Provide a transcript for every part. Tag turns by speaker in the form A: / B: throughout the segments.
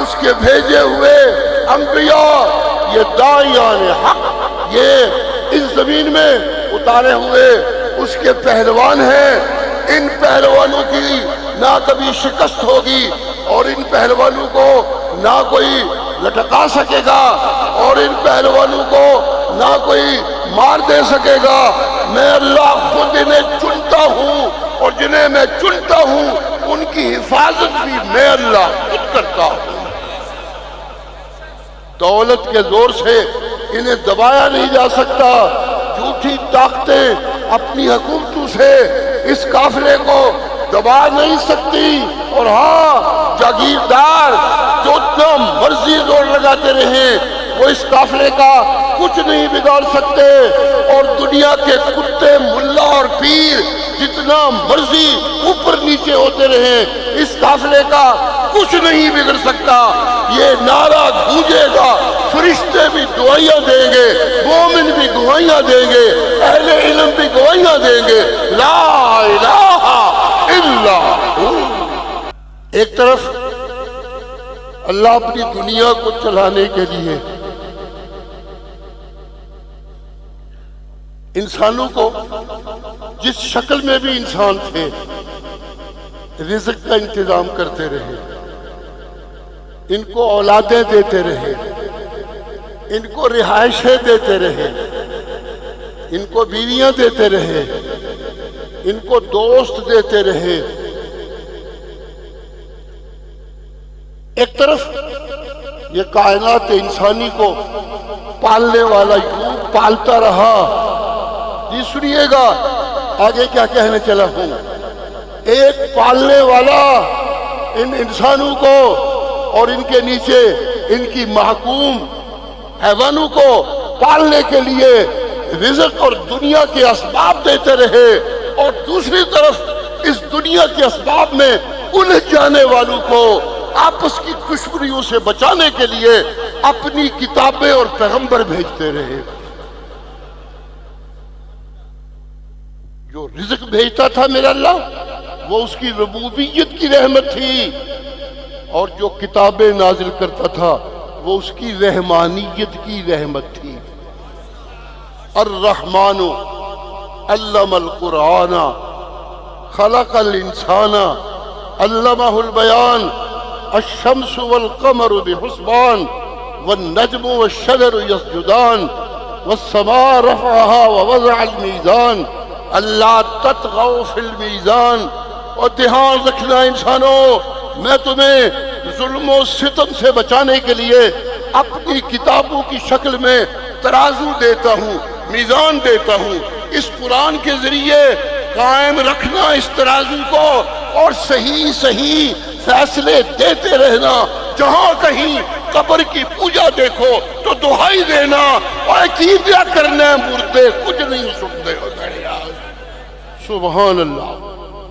A: اس کے بھیجے ہوئے انبیاء، یہ داعیان حق، یہ اس زمین میں اتارے ہوئے اس کے پہلوان ہیں۔ ان پہلوانوں کی نہ کبھی شکست ہوگی، اور ان پہلوانوں کو نہ کوئی لٹکا سکے گا، اور ان پہلوانوں کو نہ کوئی مار دے سکے گا۔ میں اللہ خود انہیں چنتا ہوں، اور جنہیں میں چنتا ہوں ان کی حفاظت بھی میں اللہ خود کرتا ہوں۔ دولت کے زور سے انہیں دبایا نہیں جا سکتا، جھوٹی طاقتیں اپنی حکومتوں سے اس قافلے کو دبا نہیں سکتی، اور ہاں جاگیردار جو اتنا مرضی زور لگاتے رہیں وہ اس قافلے کا کچھ نہیں بگاڑ سکتے، اور دنیا کے کتے ملا اور پیر جتنا مرضی اوپر نیچے ہوتے رہیں اس قافلے کا کچھ نہیں بگڑ سکتا۔ یہ نعرہ گونجے گا، فرشتے بھی گواہیاں دیں گے، مومن بھی گواہیاں دیں گے، اہل علم بھی گواہیاں دیں گے، لا الہ الا ہو۔ ایک طرف اللہ اپنی دنیا کو چلانے کے لیے انسانوں کو جس شکل میں بھی انسان تھے رزق کا انتظام کرتے رہے، ان کو اولادیں دیتے رہے، ان کو رہائشیں دیتے رہے، ان کو بیویاں دیتے رہے، ان کو دوست دیتے رہے۔ ایک طرف یہ کائنات انسانی کو پالنے والا یوں پالتا رہا۔ جی سنیے گا آگے کیا کہنے چلا ہوں۔ ایک پالنے والا ان انسانوں کو اور ان کے نیچے ان کی محکوم حیوانوں کو پالنے کے لیے رزق اور دنیا کے اسباب دیتے رہے، اور دوسری طرف اس دنیا کے اسباب میں الجھ جانے والوں کو آپس کی دشمنیوں سے بچانے کے لیے اپنی کتابیں اور پیغمبر بھیجتے رہے۔ جو رزق بھیجتا تھا میرا اللہ وہ اس کی ربوبیت کی رحمت تھی، اور جو کتابیں نازل کرتا تھا وہ اس کی رحمانیت کی رحمت تھی۔ الرحمن علم القرآن خلق الانسان علمہ البیان الشمس والقمر بحسبان والنجم والشجر يسجدان والسماء رفعها ووضع الميزان اللہ تطغوا فی المیزان۔ اور دھیان رکھنا انسانوں، میں تمہیں ظلم و ستم سے بچانے کے لیے اپنی کتابوں کی شکل میں ترازو دیتا ہوں، میزان دیتا ہوں۔ اس قرآن کے ذریعے قائم رکھنا اس ترازو کو، اور صحیح صحیح فیصلے دیتے رہنا۔ جہاں کہیں قبر کی پوجا دیکھو تو دہائی دینا، اور کیا کرنا مردے کچھ نہیں سنتے ہو۔ سبحان اللہ۔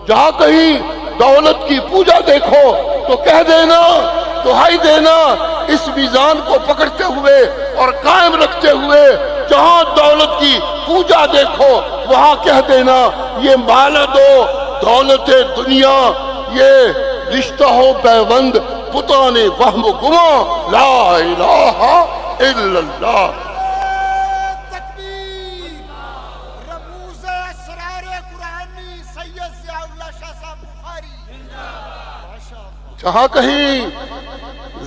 A: جہاں کہیں دولت کی پوجا دیکھو تو کہہ دینا، دہائی دینا، اس میزان کو پکڑتے ہوئے اور قائم رکھتے ہوئے جہاں دولت کی پوجا دیکھو وہاں کہہ دینا یہ مال دو، دولت دنیا، یہ رشتہ ہو پیوند بتانے وہم و گماں، لا الہ الا اللہ۔ جہاں کہیں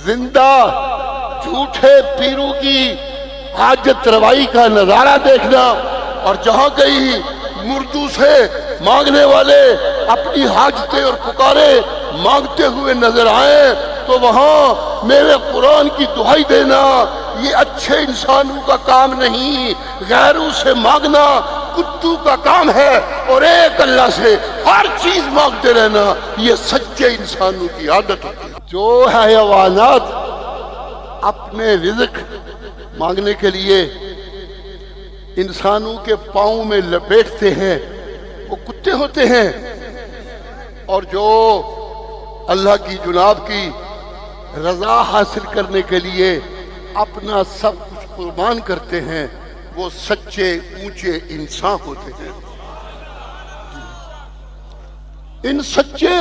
A: زندہ جھوٹے پیروں کی حاجت روائی کا نظارہ دیکھنا، اور جہاں کہیں مردوں سے مانگنے والے اپنی حاجتیں اور پکارے مانگتے ہوئے نظر آئیں تو وہاں میرے قرآن کی دہائی دینا۔ یہ اچھے انسانوں کا کام نہیں، غیروں سے مانگنا کتوں کا کام ہے، اور ایک اللہ سے ہر چیز مانگتے رہنا یہ سچے انسانوں کی عادت ہوتی ہے۔ جو حیوانات اپنے رزق مانگنے کے لیے انسانوں کے پاؤں میں لپیٹتے ہیں وہ کتے ہوتے ہیں، اور جو اللہ کی جناب کی رضا حاصل کرنے کے لیے اپنا سب کچھ قربان کرتے ہیں وہ سچے اونچے انسان ہوتے ہیں۔ ان سچے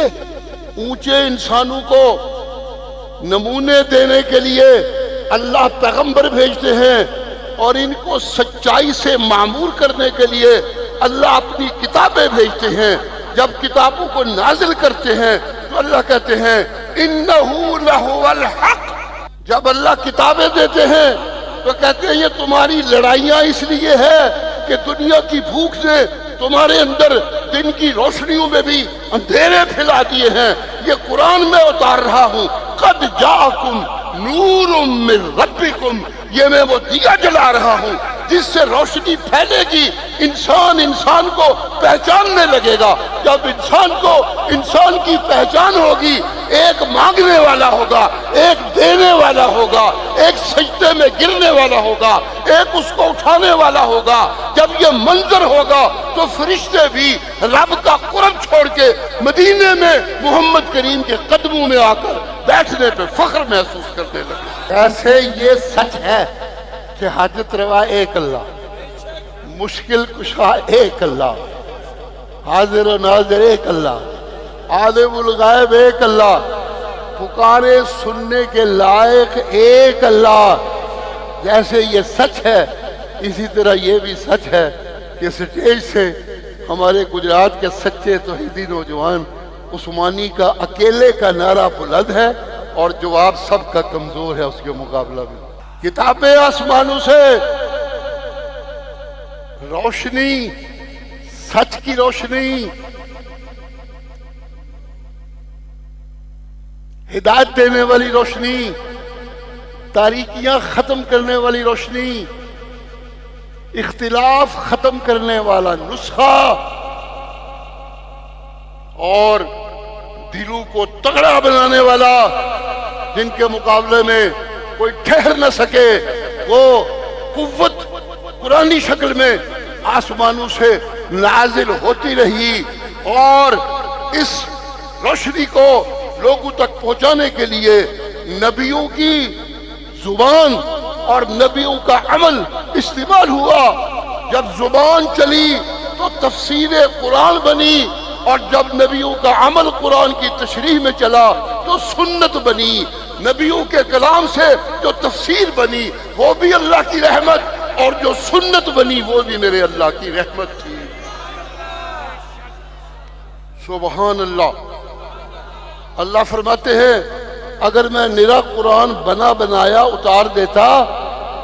A: اونچے انسانوں کو نمونے دینے کے لیے اللہ پیغمبر بھیجتے ہیں، اور ان کو سچائی سے معمور کرنے کے لیے اللہ اپنی کتابیں بھیجتے ہیں۔ جب کتابوں کو نازل کرتے ہیں تو اللہ کہتے ہیں انہو لہو الحق۔ جب اللہ کتابیں دیتے ہیں تو کہتے ہیں یہ تمہاری لڑائیاں اس لیے ہے کہ دنیا کی بھوک نے تمہارے اندر دن کی روشنیوں میں بھی اندھیرے پھیلا دیے ہیں۔ یہ قرآن میں اتار رہا ہوں، قد جاءکم نور من ربکم، یہ میں وہ دیا جلا رہا ہوں جس سے روشنی پھیلے گی، انسان کو پہچاننے لگے گا۔ جب انسان کو انسان کی پہچان ہوگی، ایک مانگنے والا ہوگا، ایک دینے والا ہوگا، ایک سجدے میں گرنے والا ہوگا، ایک اس کو اٹھانے والا ہوگا۔ جب یہ منظر ہوگا تو فرشتے بھی رب کا قرب چھوڑ کے مدینے میں محمد کریم کے قدموں میں آ کر بیٹھنے پہ فخر محسوس کرنے لگے۔ ایسے یہ سچ ہے کہ حاجت روا ایک اللہ، مشکل کشا ایک اللہ، حاضر و ناظر ایک اللہ، عالم الغیب ایک اللہ، پکارے سننے کے لائق ایک اللہ۔ جیسے یہ سچ ہے اسی طرح یہ بھی سچ ہے کہ سٹیج سے ہمارے گجرات کے سچے توحیدی نوجوان عثمانی کا اکیلے کا نعرہ بلند ہے اور جواب سب کا کمزور ہے اس کے مقابلہ میں۔ کتابیں آسمانوں سے روشنی، سچ کی روشنی، ہدایت دینے والی روشنی، تاریکیاں ختم کرنے والی روشنی، اختلاف ختم کرنے والا نسخہ، اور دلوں کو تگڑا بنانے والا، جن کے مقابلے میں کوئی ٹھہر نہ سکے، وہ قوت قرآنی شکل میں آسمانوں سے نازل ہوتی رہی، اور اس روشنی کو لوگوں تک پہنچانے کے لیے نبیوں کی زبان اور نبیوں کا عمل استعمال ہوا۔ جب زبان چلی تو تفسیر قرآن بنی، اور جب نبیوں کا عمل قرآن کی تشریح میں چلا تو سنت بنی۔ نبیوں کے کلام سے جو تفسیر بنی وہ بھی اللہ کی رحمت، اور جو سنت بنی وہ بھی میرے اللہ کی رحمت تھی۔ سبحان اللہ۔ اللہ فرماتے ہیں اگر میں نرا قرآن بنا بنایا اتار دیتا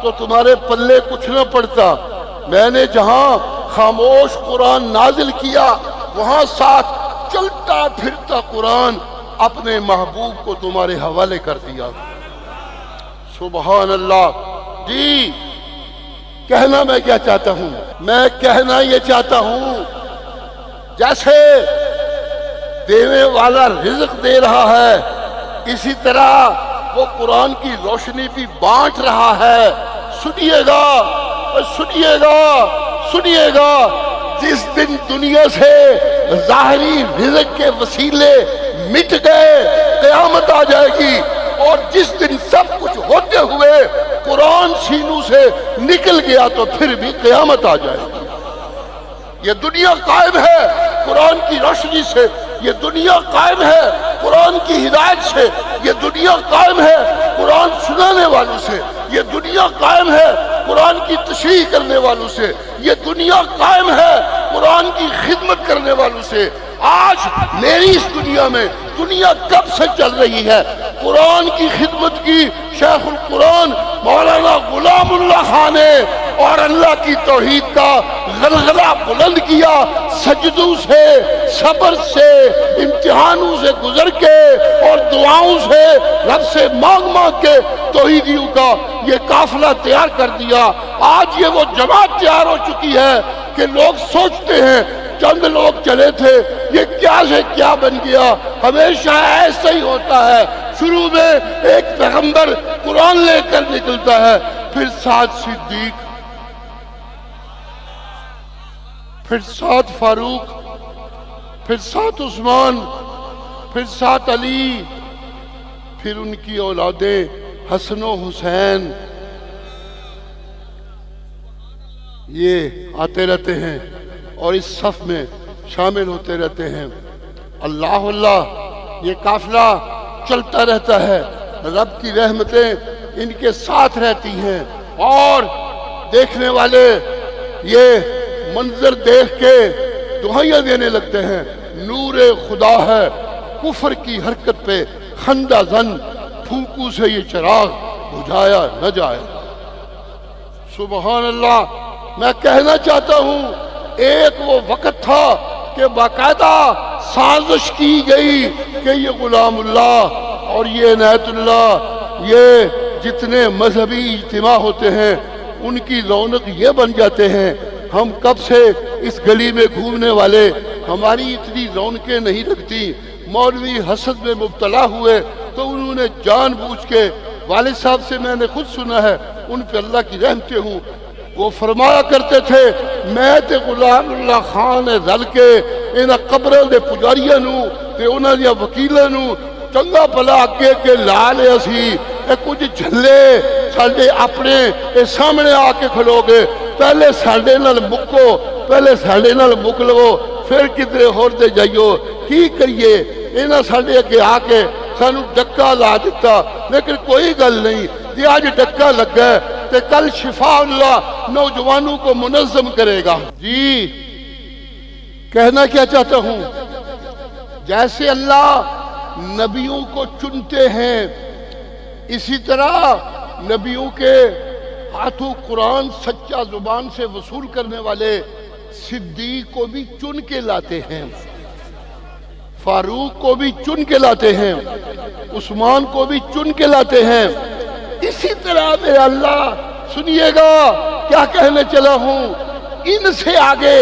A: تو تمہارے پلے کچھ نہ پڑتا۔ میں نے جہاں خاموش قرآن نازل کیا وہاں ساتھ چلتا پھرتا قرآن اپنے محبوب کو تمہارے حوالے کر دیا۔ سبحان اللہ۔ جی کہنا میں کیا چاہتا ہوں؟ میں کہنا یہ چاہتا ہوں جیسے دینے والا رزق دے رہا ہے اسی طرح وہ قرآن کی روشنی بھی بانٹ رہا ہے۔ سنیے گا، سنیے گا، سنیے گا، جس دن دنیا سے ظاہری رزق کے وسیلے مٹ گئے قیامت آ جائے گی، اور جس دن سب کچھ ہوتے ہوئے قرآن سینوں سے نکل گیا تو پھر بھی قیامت آ جائے گی۔ یہ دنیا قائم ہے قرآن کی روشنی سے، یہ دنیا قائم ہے قرآن کی ہدایت سے، یہ دنیا قائم ہے قرآن سنانے والوں سے، یہ دنیا قائم ہے قرآن کی تشریح کرنے والوں سے، یہ دنیا قائم ہے قرآن کی خدمت کرنے والوں سے۔ آج میری اس دنیا میں دنیا کب سے چل رہی ہے؟ قرآن کی خدمت کی شیخ القرآن مولانا غلام اللہ خان نے، اور اللہ کی توحید کا غلغلہ بلند کیا، سجدوں سے، صبر سے، امتحانوں سے گزر کے اور دعاؤں سے رب سے مانگ مانگ کے توحیدیوں کا یہ قافلہ تیار کر دیا۔ آج یہ وہ جماعت تیار ہو چکی ہے کہ لوگ سوچتے ہیں چند لوگ چلے تھے، یہ کیا سے کیا بن گیا۔ ہمیشہ ایسا ہی ہوتا ہے، شروع میں ایک پیغمبر قرآن لے کر نکلتا ہے، پھر ساتھ صدیق، پھر ساتھ فاروق، پھر ساتھ عثمان، پھر ساتھ علی، پھر ان کی اولادیں حسن و حسین، یہ آتے رہتے ہیں اور اس صف میں شامل ہوتے رہتے ہیں۔ اللہ اللہ، یہ قافلہ چلتا رہتا ہے، رب کی رحمتیں ان کے ساتھ رہتی ہیں، اور دیکھنے والے یہ منظر دیکھ کے دعائیاں دینے لگتے ہیں، نور خدا ہے کفر کی حرکت پہ خندہ زن، پھونکو سے یہ چراغ بجھایا نہ جائے۔ سبحان اللہ۔ میں کہنا چاہتا ہوں ایک وہ وقت تھا کہ باقاعدہ سازش کی گئی کہ یہ غلام اللہ اور یہ عنایت اللہ، یہ جتنے مذہبی اجتماع ہوتے ہیں ان کی رونق یہ بن جاتے ہیں۔ ہم کب سے اس گلی میں گھومنے والے، ہماری اتنی رونقیں نہیں لگتی۔ مولوی حسد میں مبتلا ہوئے تو انہوں نے جان بوجھ کے، والد صاحب سے میں نے خود سنا ہے، ان پہ اللہ کی رحمتیں ہوں، وہ فرمایا کرتے تھے میں تے غلام اللہ خان رل کے انہاں قبراں دے پجاریاں نوں تے انہاں دیاں وکیلاں نوں چنگا بھلا اگے کے لا لیا سی، اے کچھ جھلے ساڈے اپنے اے سامنے آ کے کھلو گے، پہلے ساڈے نال مکو، پہلے ساڈے نال مک لو، پھر کدھر ہور دے جائیو، کی کریے؟ انہاں ساڈے اگے آ کے سانو ڈکا لا دیتا، لیکن کوئی گل نہیں، جی آج ڈکا لگا ہے تے کل شفا اللہ نوجوانوں کو منظم کرے گا۔ جی کہنا کیا چاہتا ہوں، جیسے اللہ نبیوں کو چنتے ہیں، اسی طرح نبیوں کے ہاتھوں قرآن سچا زبان سے وصول کرنے والے صدیق کو بھی چن کے لاتے ہیں، فاروق کو بھی چن کے لاتے ہیں، عثمان کو بھی چن کے لاتے ہیں۔ اسی طرح میرے اللہ سنیے گا کیا کہنے چلا ہوں، ان سے آگے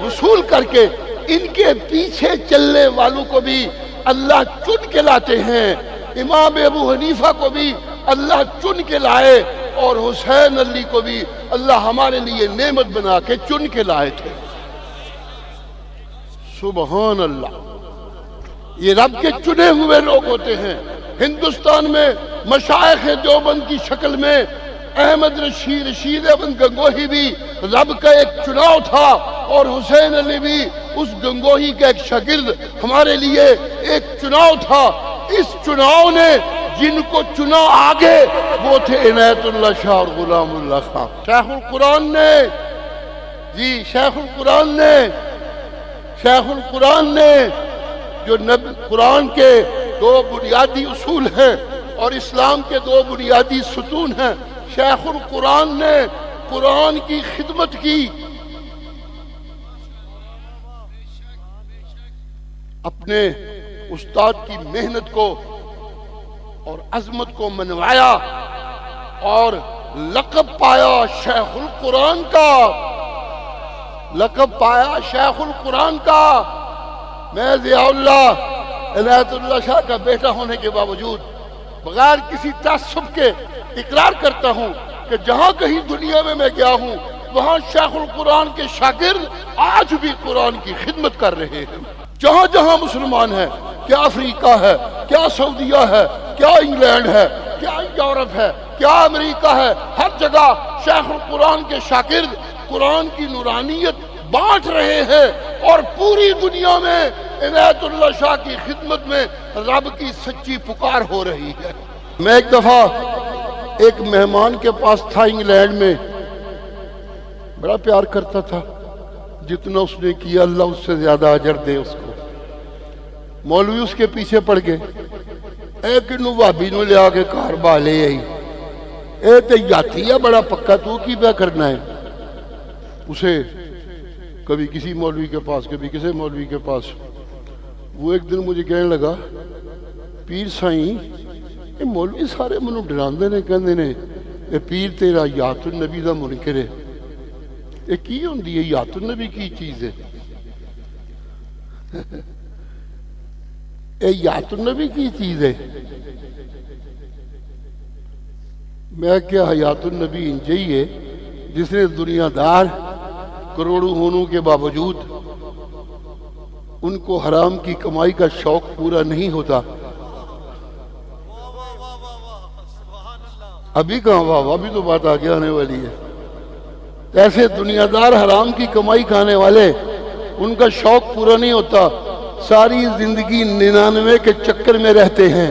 A: وصول کر کے ان کے پیچھے چلنے والوں کو بھی اللہ چن کے لاتے ہیں۔ امام ابو حنیفہ کو بھی اللہ چن کے لائے، اور حسین علی کو بھی اللہ ہمارے لیے نعمت بنا کے چن کے لائے تھے۔ سبحان اللہ۔ یہ رب کے چنے ہوئے لوگ ہوتے ہیں۔ ہندوستان میں مشائخ دیوبند کی شکل میں احمد رشید احمد گنگوہی بھی رب کا ایک چناؤ تھا، اور حسین علی بھی اس گنگوہی کا ایک شاگرد ہمارے لیے ایک چناؤ تھا۔ اس چناؤ نے جن کو چنا آگے وہ تھے عنایت اللہ شاہ اور غلام اللہ خان۔ شیخ القرآن نے جو قرآن کے دو بنیادی اصول ہیں اور اسلام کے دو بنیادی ستون ہیں، شیخ القرآن نے قرآن کی خدمت کی، اپنے استاد کی محنت کو اور عظمت کو منوایا اور لقب پایا شیخ القرآن کا، لقب پایا شیخ القرآن کا۔ میں ضیاء اللہ عنایت اللہ شاہ کا بیٹا ہونے کے باوجود بغیر کسی تعصب کے اقرار کرتا ہوں کہ جہاں کہیں دنیا میں گیا ہوں وہاں شیخ القرآن کے شاگرد آج بھی قرآن کی خدمت کر رہے ہیں۔ جہاں جہاں مسلمان ہیں، کیا افریقہ ہے، کیا سعودیہ ہے، کیا انگلینڈ ہے، کیا یورپ ہے، کیا امریکہ ہے، ہر جگہ شیخ القرآن کے شاگرد قرآن کی نورانیت بانٹ رہے ہیں، اور پوری دنیا میں عنایت اللہ شاہ کی خدمت میں رب کی سچی پکار ہو رہی ہے۔ میں ایک دفعہ ایک مہمان کے پاس تھا انگلینڈ میں، بڑا پیار کرتا تھا، جتنا اس نے کیا اللہ اس سے زیادہ اجر دے اس کو۔ مولوی اس کے پیچھے پڑ گئے، اے کنو بھابی نو لیا کے کار بالے آئی، اے تے یاتی ہے بڑا پکا، تو کی پہ کرنا ہے؟ اسے کبھی کسی مولوی کے پاس، کبھی کسی مولوی کے پاس۔ وہ ایک دن مجھے کہنے لگا، پیر سائیں یہ مولوی سارے منو ڈراندے نے، کہندے نے اے پیر تیرا یات النبی دا منکر ہے۔ یہ کی ہوندی ہے یات النبی کی چیز ہے؟ اے یات النبی کی چیز ہے؟ میں کیا حیات النبی انجی ہے جس نے دنیا دار کروڑوں ہونے کے باوجود ان کو حرام کی کمائی کا شوق پورا نہیں ہوتا۔ ابھی کہاں واہ، ابھی تو بات آگے آنے والی ہے۔ ایسے دنیا دار حرام کی کمائی کھانے والے ان کا شوق پورا نہیں ہوتا، ساری زندگی 99 کے چکر میں رہتے ہیں،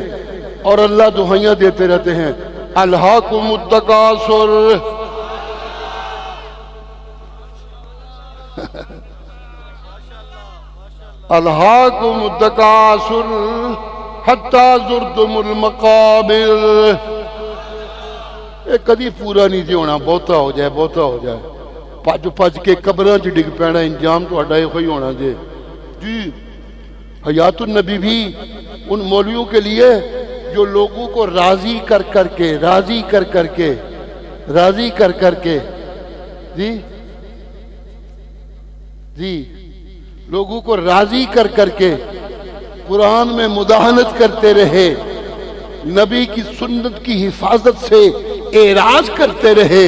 A: اور اللہ دعائیاں دیتے رہتے ہیں، الہاکم التکاثر، الہاکم التکاثر حتی زرتم المقابر۔ کدی پورا نہیں جی ہونا، بہتا ہو جائے بہتا ہو جائے، پج پج کے قبراں چ ڈگ پینا، انجام تہاڈا ایہو ہی ہونا جی۔ جی حیات النبی بھی ان مولویوں کے لیے جو لوگوں کو راضی کر کر کے لوگوں کو راضی کر کر کے قرآن میں مداہنت کرتے رہے، نبی کی سنت کی حفاظت سے اعراض کرتے رہے،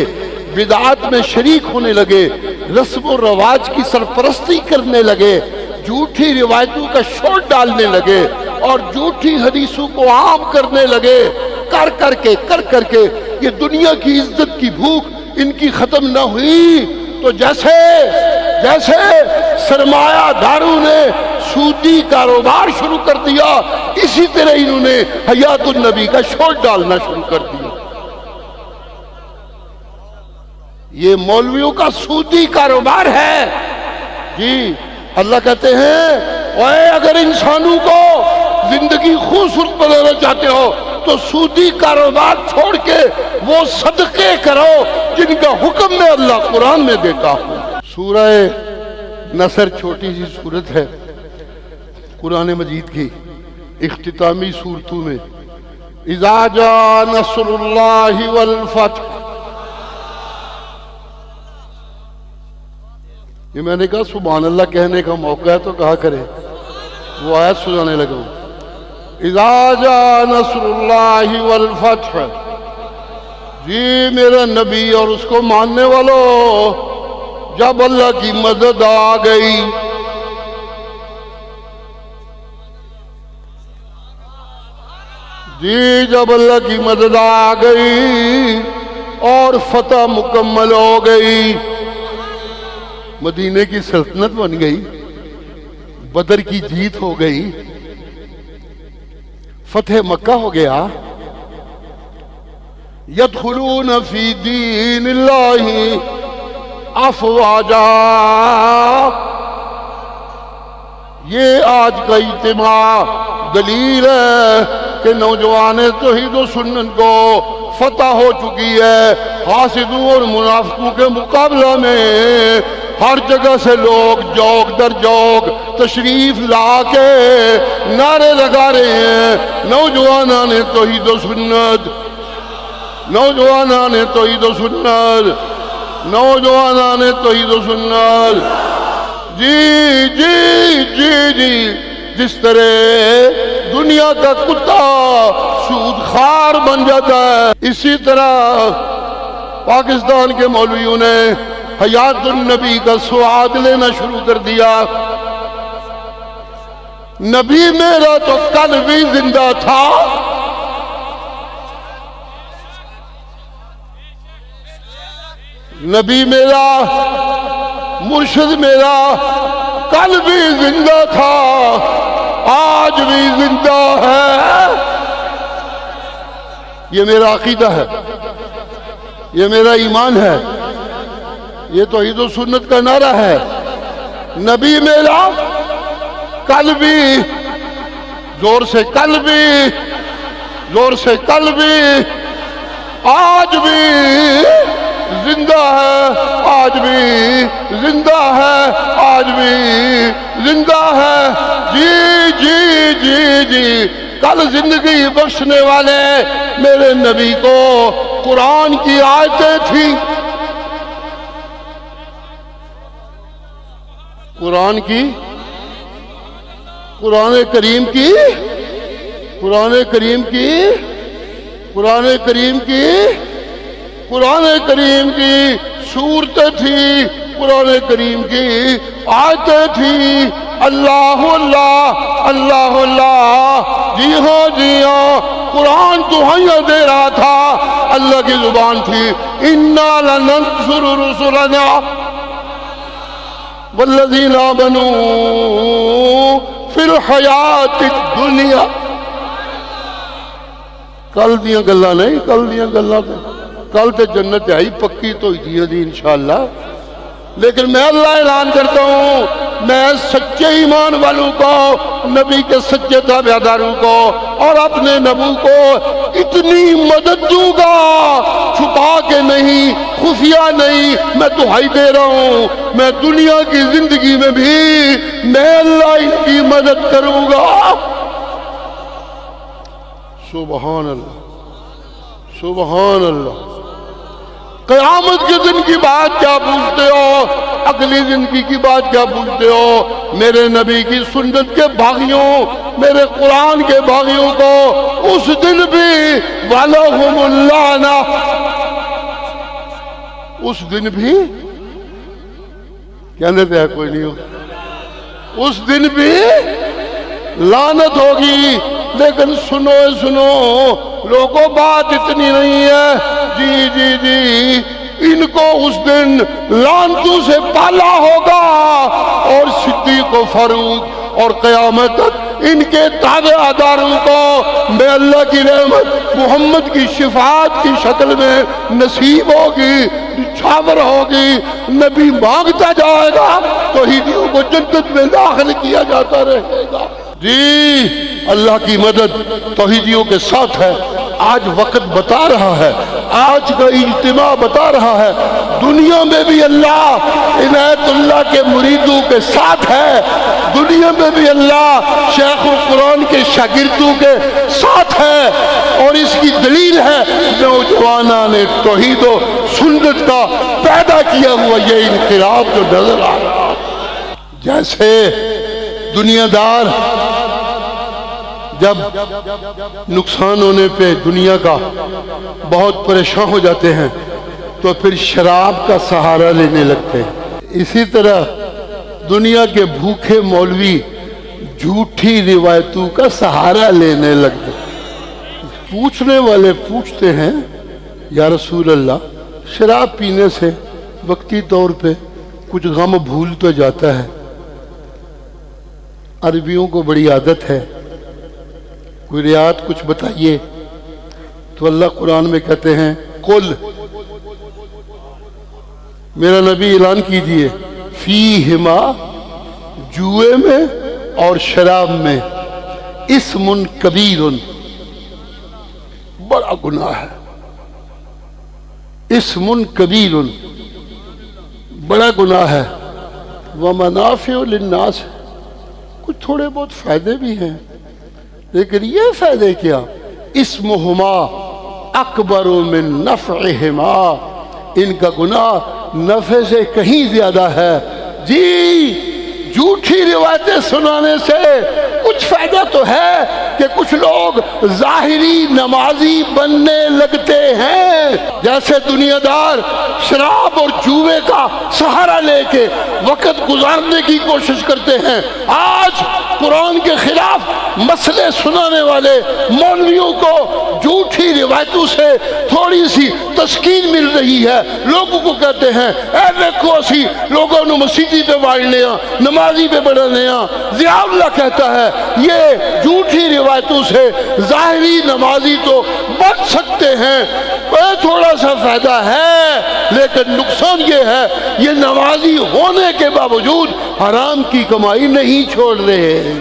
A: بدعات میں شریک ہونے لگے، رسم و رواج کی سرپرستی کرنے لگے، جھوٹی روایتوں کا شور ڈالنے لگے اور جھوٹی حدیثوں کو عام کرنے لگے، کر کر کے یہ دنیا کی عزت کی بھوک ان کی ختم نہ ہوئی تو جیسے سرمایہ داروں نے سودی کاروبار شروع کر دیا، اسی طرح انہوں نے حیات النبی کا شور ڈالنا شروع کر دیا۔ یہ مولویوں کا سودی کاروبار ہے جی۔ اللہ کہتے ہیں اوے اگر انسانوں کو زندگی خوبصورت بنانا چاہتے ہو تو سودی کاروبار چھوڑ کے وہ صدقے کرو جن کا حکم میں اللہ قرآن میں دیتا ہوں۔ سورہ نصر چھوٹی سی سورت ہے قرآن مجید کی اختتامی سورتوں میں، اذا جاء نصر اللہ والفتح۔ یہ میں نے کہا سبحان اللہ کہنے کا موقع ہے تو کہا کرے، وہ آیت سنانے لگا ہوں۔ اذا جاء نصر اللہ والفتح، جی میرا نبی اور اس کو ماننے والوں، جب اللہ کی مدد آ گئی، جی جب اللہ کی مدد آ گئی اور فتح مکمل ہو گئی، مدینے کی سلطنت بن گئی، بدر کی جیت ہو گئی، فتح مکہ ہو گیا، یدخلون فی دین اللہ افواجا۔ یہ آج کا اجتماع دلیل ہے کہ نوجوان توحید و سنت کو فتح ہو چکی ہے۔ حاسدوں اور منافقوں کے مقابلہ میں ہر جگہ سے لوگ جوک در جوک تشریف لا کے نعرے لگا رہے ہیں، نوجوانان توحید و سنت، نوجوانان توحید و سنت، نوجوانان توحید و سنت۔ جی جی جی جی جس طرح دنیا کا کتا سود خار بن جاتا ہے، اسی طرح پاکستان کے مولویوں نے حیات النبی کا سواد لینا شروع کر دیا۔ نبی میرا تو کل بھی زندہ تھا، نبی میرا مرشد میرا کل بھی زندہ تھا، آج بھی زندہ ہے۔ یہ میرا عقیدہ ہے، یہ میرا ایمان ہے، یہ توحید و سنت کا نعرہ ہے۔ نبی میرا کل بھی، زور سے کل بھی، زور سے کل بھی، آج بھی زندہ ہے، آج بھی زندہ ہے، آج بھی زندہ ہے۔ جی جی جی جی کل زندگی بخشنے والے میرے نبی کو قرآن کی آیتیں تھیں، قرآن کی، قرآن کریم کی، قرآن کریم کی، قرآن کریم کی، قرآن کریم کی صورتیں تھی، قرآن کریم کی آیتیں تھی۔ اللہ اللہ اللہ اللہ، جی ہاں قرآن دعائیاں دے رہا تھا، اللہ کی زبان تھی۔ اِنَّا لَنَنصُرُ رُسُلَنَا وَالَّذِينَ آمَنُوا، 'فِي الْحَيَاةِ الدُّنْيَا کل دیاں گلاں نہیں، کل دیاں گلاں کل تے جنت ہے ہی پکی تو ہی دی انشاءاللہ. لیکن میں اللہ اعلان کرتا ہوں، میں سچے ایمان والوں کو، نبی کے سچے تابعداروں کو اور اپنے نبی کو اتنی مدد دوں گا، چھپا کے نہیں، خفیہ نہیں، میں دہائی دے رہا ہوں، میں دنیا کی زندگی میں بھی میں اللہ ان کی مدد کروں گا. سبحان اللہ، سبحان اللہ. قیامت کے دن کی بات کیا پوچھتے ہو، اگلی زندگی کی بات کیا پوچھتے ہو؟ میرے نبی کی سنت کے باغیوں، میرے قرآن کے باغیوں کو اس دن بھی وَلَهُمُ اللَّعْنَةُ، اس دن بھی کہنے تھے کوئی نہیں ہو، اس دن بھی لعنت ہوگی. لیکن سنو لوگوں بات اتنی نہیں ہے، جی ان کو اس دن لعنتوں سے پالا ہوگا، اور صدیق و فاروق اور قیامت تک ان کے تابعداروں کو میں اللہ کی رحمت محمد کی شفاعت کی شکل میں نصیب ہوگی، چھاور ہوگی. نبی مانگتا جائے گا، توحیدیوں کو جنت میں داخل کیا جاتا رہے گا. جی اللہ کی مدد توحیدیوں کے ساتھ ہے. آج وقت بتا رہا ہے، آج کا اجتماع بتا رہا ہے، دنیا میں بھی اللہ عنایت اللہ کے مریدوں کے ساتھ ہے، دنیا میں بھی اللہ شیخ القرآن کے شاگردوں کے ساتھ ہے. اور اس کی دلیل ہے نوجوانوں نے توحید و سنت کا پیدا کیا ہوا یہ انقلاب جو نظر آ رہا. جیسے دنیا دار جب نقصان ہونے پہ دنیا کا بہت پریشان ہو جاتے ہیں تو پھر شراب کا سہارا لینے لگتے ہیں. اسی طرح دنیا کے بھوکے مولوی جھوٹی روایتوں کا سہارا لینے لگتے. پوچھنے والے پوچھتے ہیں یا رسول اللہ، شراب پینے سے وقتی طور پہ کچھ غم بھول تو جاتا ہے، عربیوں کو بڑی عادت ہے، کوئی رعایت کچھ بتائیے. تو اللہ قرآن میں کہتے ہیں قل، میرا نبی اعلان کیجئے، فیہما، جوئے میں اور شراب میں، اسم کبیر، بڑا گناہ ہے. اسم کبیر، بڑا گناہ ہے. ومنافع للناس، کچھ تھوڑے بہت فائدے بھی ہیں، لیکن یہ فائدے کیا؟ اسمہما اکبر من نفعہما، ان کا گناہ نفع سے کہیں زیادہ ہے. جی جھوٹی روایتیں سنانے سے کچھ فائدہ تو ہے کہ کچھ لوگ ظاہری نمازی بننے لگتے ہیں. جیسے دنیا دار شراب اور جوے کا سہارا لے کے وقت گزارنے کی کوشش کرتے ہیں. آج قرآن کے خلاف مسئلے سنانے والے مولویوں کو جھوٹی روایتوں سے تھوڑی سی تسکین مل رہی ہے. لوگوں کو کہتے ہیں اے دیکھو اسی لوگوں نے مسیحی پہ بڑھنے ہاں، نمازی پہ بڑھنے ہاں. ضیاء اللہ کہتا ہے یہ جھوٹی روایتوں سے ظاہری نمازی تو بچ سکتے ہیں، تھوڑا سا فائدہ ہے، لیکن نقصان یہ ہے یہ نمازی ہونے کے باوجود حرام کی کمائی نہیں چھوڑ رہے ہیں.